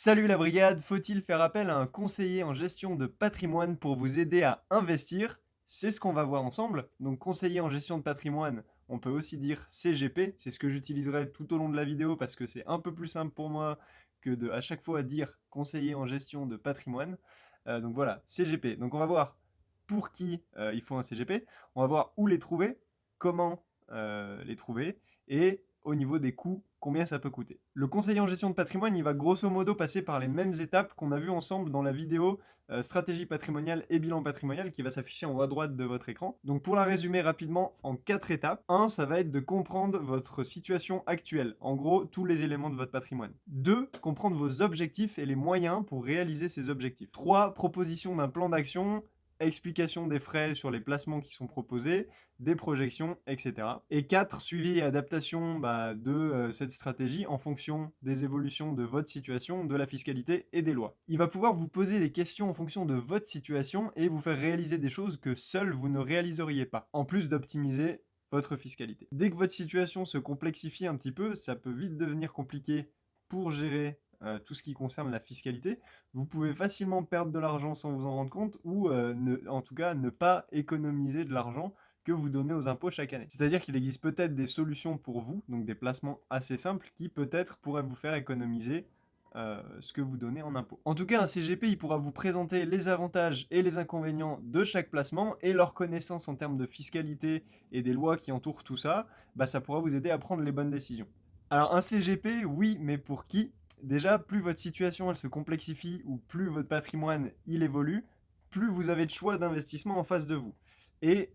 Salut la brigade, faut-il faire appel à un conseiller en gestion de patrimoine pour vous aider à investir? C'est ce qu'on va voir ensemble. Donc conseiller en gestion de patrimoine, on peut aussi dire CGP, c'est ce que j'utiliserai tout au long de la vidéo parce que c'est un peu plus simple pour moi que de à chaque fois dire conseiller en gestion de patrimoine. Donc voilà, CGP. Donc on va voir pour qui il faut un CGP, on va voir où les trouver, comment les trouver et au niveau des coûts, combien ça peut coûter. Le conseiller en gestion de patrimoine, il va grosso modo passer par les mêmes étapes qu'on a vues ensemble dans la vidéo stratégie patrimoniale et bilan patrimonial qui va s'afficher en haut à droite de votre écran. Donc pour la résumer rapidement en 4 étapes. 1, ça va être de comprendre votre situation actuelle, en gros tous les éléments de votre patrimoine. 2, comprendre vos objectifs et les moyens pour réaliser ces objectifs. 3, proposition d'un plan d'action, explication des frais sur les placements qui sont proposés, des projections, etc. Et 4, suivi et adaptation de cette stratégie en fonction des évolutions de votre situation, de la fiscalité et des lois. Il va pouvoir vous poser des questions en fonction de votre situation et vous faire réaliser des choses que seul vous ne réaliseriez pas, en plus d'optimiser votre fiscalité. Dès que votre situation se complexifie un petit peu, ça peut vite devenir compliqué pour gérer tout ce qui concerne la fiscalité. Vous pouvez facilement perdre de l'argent sans vous en rendre compte ou en tout cas ne pas économiser de l'argent que vous donnez aux impôts chaque année. C'est-à-dire qu'il existe peut-être des solutions pour vous, donc des placements assez simples qui peut-être pourraient vous faire économiser ce que vous donnez en impôts. En tout cas, un CGP, il pourra vous présenter les avantages et les inconvénients de chaque placement et leur connaissance en termes de fiscalité et des lois qui entourent tout ça, ça pourra vous aider à prendre les bonnes décisions. Alors un CGP, oui, mais pour qui? Déjà, plus votre situation elle se complexifie ou plus votre patrimoine il évolue, plus vous avez de choix d'investissement en face de vous. Et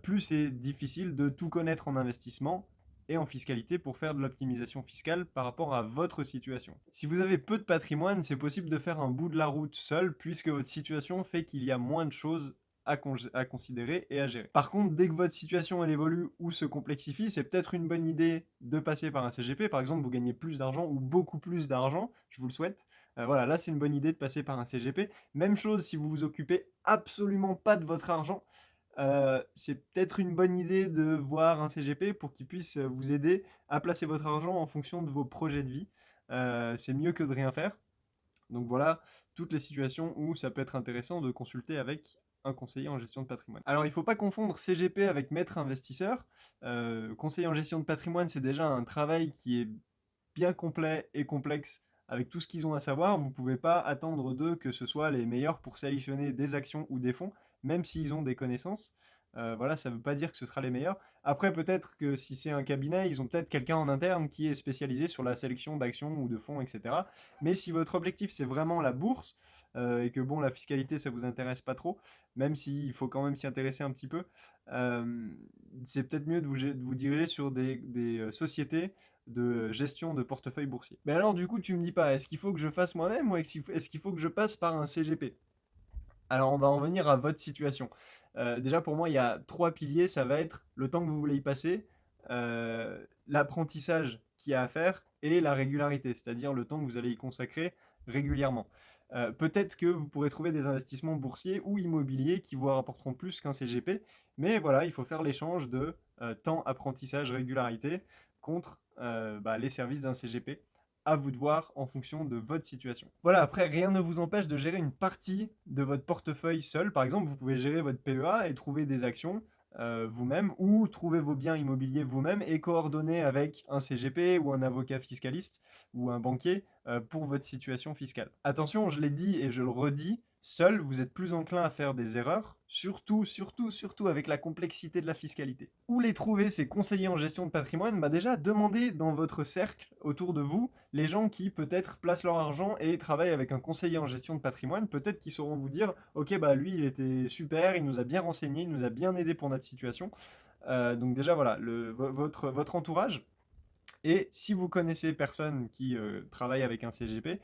plus c'est difficile de tout connaître en investissement et en fiscalité pour faire de l'optimisation fiscale par rapport à votre situation. Si vous avez peu de patrimoine, c'est possible de faire un bout de la route seul puisque votre situation fait qu'il y a moins de choses à considérer et à gérer. Par contre, dès que votre situation elle évolue ou se complexifie, c'est peut-être une bonne idée de passer par un CGP. Par exemple, vous gagnez plus d'argent ou beaucoup plus d'argent, je vous le souhaite. Voilà, là c'est une bonne idée de passer par un CGP. Même chose si vous vous occupez absolument pas de votre argent. C'est peut-être une bonne idée de voir un CGP pour qu'il puisse vous aider à placer votre argent en fonction de vos projets de vie. C'est mieux que de rien faire. Donc voilà, toutes les situations où ça peut être intéressant de consulter avec un conseiller en gestion de patrimoine. Alors il ne faut pas confondre CGP avec maître investisseur. Conseiller en gestion de patrimoine, c'est déjà un travail qui est bien complet et complexe avec tout ce qu'ils ont à savoir. Vous ne pouvez pas attendre d'eux que ce soit les meilleurs pour sélectionner des actions ou des fonds, même s'ils ont des connaissances. Voilà, ça ne veut pas dire que ce sera les meilleurs. Après, peut-être que si c'est un cabinet, ils ont peut-être quelqu'un en interne qui est spécialisé sur la sélection d'actions ou de fonds, etc. Mais si votre objectif c'est vraiment la bourse et que bon la fiscalité ça vous intéresse pas trop, même s'il faut quand même s'y intéresser un petit peu, euh, c'est peut-être mieux de vous diriger sur des sociétés de gestion de portefeuille boursier. Mais alors du coup tu me dis pas, est-ce qu'il faut que je fasse moi-même ou est-ce qu'il faut que je passe par un CGP? Alors on va en venir à votre situation. Déjà pour moi il y a trois piliers, ça va être le temps que vous voulez y passer, l'apprentissage qu'il y a à faire et la régularité, c'est-à-dire le temps que vous allez y consacrer régulièrement. Peut-être que vous pourrez trouver des investissements boursiers ou immobiliers qui vous rapporteront plus qu'un CGP, mais voilà, il faut faire l'échange de temps, apprentissage, régularité contre les services d'un CGP. À vous de voir en fonction de votre situation. Voilà, après, rien ne vous empêche de gérer une partie de votre portefeuille seul. Par exemple, vous pouvez gérer votre PEA et trouver des actions vous-même ou trouver vos biens immobiliers vous-même et coordonner avec un CGP ou un avocat fiscaliste ou un banquier pour votre situation fiscale. Attention, je l'ai dit et je le redis, seul, vous êtes plus enclin à faire des erreurs, surtout avec la complexité de la fiscalité. Où les trouver, ces conseillers en gestion de patrimoine? Déjà, demandez dans votre cercle autour de vous les gens qui peut-être placent leur argent et travaillent avec un conseiller en gestion de patrimoine. Peut-être qu'ils sauront vous dire, ok, lui, il était super, il nous a bien renseigné, il nous a bien aidé pour notre situation. Donc déjà, voilà, votre entourage. Et si vous connaissez personne qui travaille avec un CGP,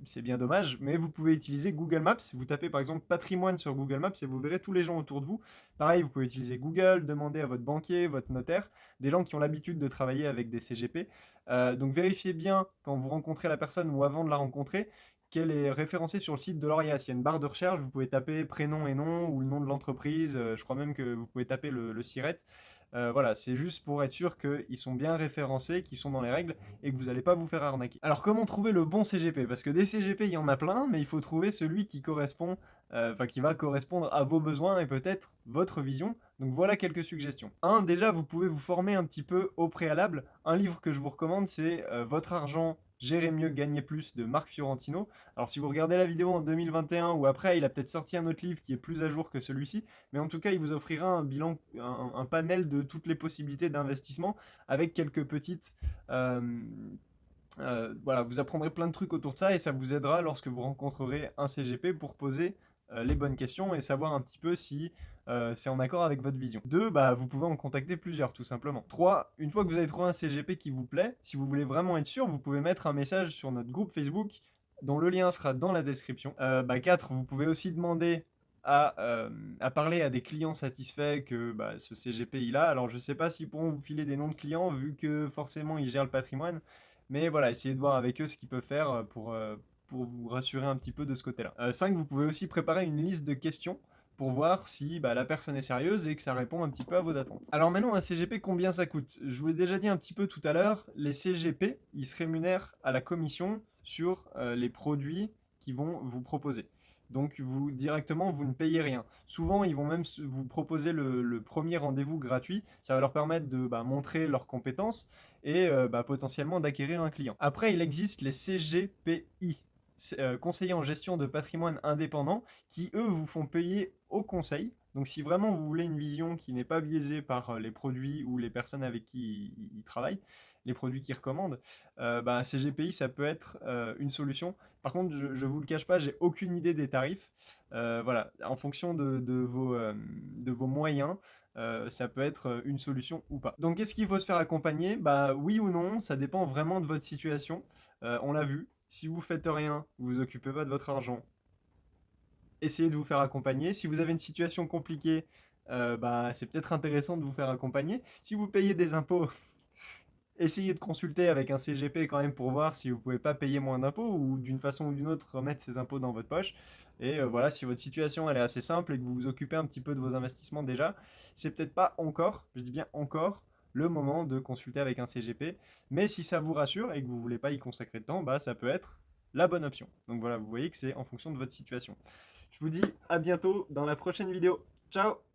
c'est bien dommage, mais vous pouvez utiliser Google Maps. Vous tapez par exemple patrimoine sur Google Maps et vous verrez tous les gens autour de vous. Pareil, vous pouvez utiliser Google, demander à votre banquier, votre notaire, des gens qui ont l'habitude de travailler avec des CGP. Donc vérifiez bien quand vous rencontrez la personne ou avant de la rencontrer qu'elle est référencée sur le site de l'ORIAS. Il y a une barre de recherche, vous pouvez taper prénom et nom ou le nom de l'entreprise. Je crois même que vous pouvez taper le SIRET. Voilà, c'est juste pour être sûr qu'ils sont bien référencés, qu'ils sont dans les règles et que vous n'allez pas vous faire arnaquer. Alors comment trouver le bon CGP? Parce que des CGP, il y en a plein, mais il faut trouver celui qui correspond, qui va correspondre à vos besoins et peut-être votre vision. Donc voilà quelques suggestions. Déjà, vous pouvez vous former un petit peu au préalable. Un livre que je vous recommande, c'est Votre argent, gérer mieux, gagner plus de Marc Fiorentino. Alors si vous regardez la vidéo en 2021 ou après, il a peut-être sorti un autre livre qui est plus à jour que celui-ci, mais en tout cas, il vous offrira un bilan, un panel de toutes les possibilités d'investissement avec quelques petites... voilà, vous apprendrez plein de trucs autour de ça et ça vous aidera lorsque vous rencontrerez un CGP pour poser les bonnes questions et savoir un petit peu si c'est en accord avec votre vision. 2, bah, vous pouvez en contacter plusieurs tout simplement. 3, une fois que vous avez trouvé un CGP qui vous plaît, si vous voulez vraiment être sûr, vous pouvez mettre un message sur notre groupe Facebook dont le lien sera dans la description. 4, vous pouvez aussi demander à parler à des clients satisfaits que ce CGP il a. Alors je sais pas s'ils pourront vous filer des noms de clients vu que forcément ils gèrent le patrimoine, mais voilà, essayez de voir avec eux ce qu'ils peuvent faire pour vous rassurer un petit peu de ce côté-là. 5, vous pouvez aussi préparer une liste de questions pour voir si la personne est sérieuse et que ça répond un petit peu à vos attentes. Alors maintenant, un CGP, combien ça coûte? Je vous l'ai déjà dit un petit peu tout à l'heure, les CGP, ils se rémunèrent à la commission sur les produits qu'ils vont vous proposer. Donc vous directement, vous ne payez rien. Souvent, ils vont même vous proposer le premier rendez-vous gratuit. Ça va leur permettre de montrer leurs compétences et potentiellement d'acquérir un client. Après, il existe les CGPI, conseillers en gestion de patrimoine indépendant, qui eux vous font payer au conseil. Donc si vraiment vous voulez une vision qui n'est pas biaisée par les produits ou les personnes avec qui ils travaillent, les produits qu'ils recommandent, CGPI ça peut être une solution. Par contre, je vous le cache pas, j'ai aucune idée des tarifs. Voilà, en fonction de vos moyens, ça peut être une solution ou pas. Donc qu'est-ce qu'il faut se faire accompagner? Bah oui ou non, ça dépend vraiment de votre situation. On l'a vu, si vous faites rien, vous vous occupez pas de votre argent, essayez de vous faire accompagner. Si vous avez une situation compliquée, c'est peut-être intéressant de vous faire accompagner. Si vous payez des impôts, essayez de consulter avec un CGP quand même pour voir si vous pouvez pas payer moins d'impôts ou d'une façon ou d'une autre remettre ces impôts dans votre poche. Et voilà, si votre situation elle est assez simple et que vous vous occupez un petit peu de vos investissements déjà, c'est peut-être pas encore, je dis bien encore, le moment de consulter avec un CGP. Mais si ça vous rassure et que vous voulez pas y consacrer de temps, ça peut être la bonne option. Donc voilà, vous voyez que c'est en fonction de votre situation. Je vous dis à bientôt dans la prochaine vidéo. Ciao!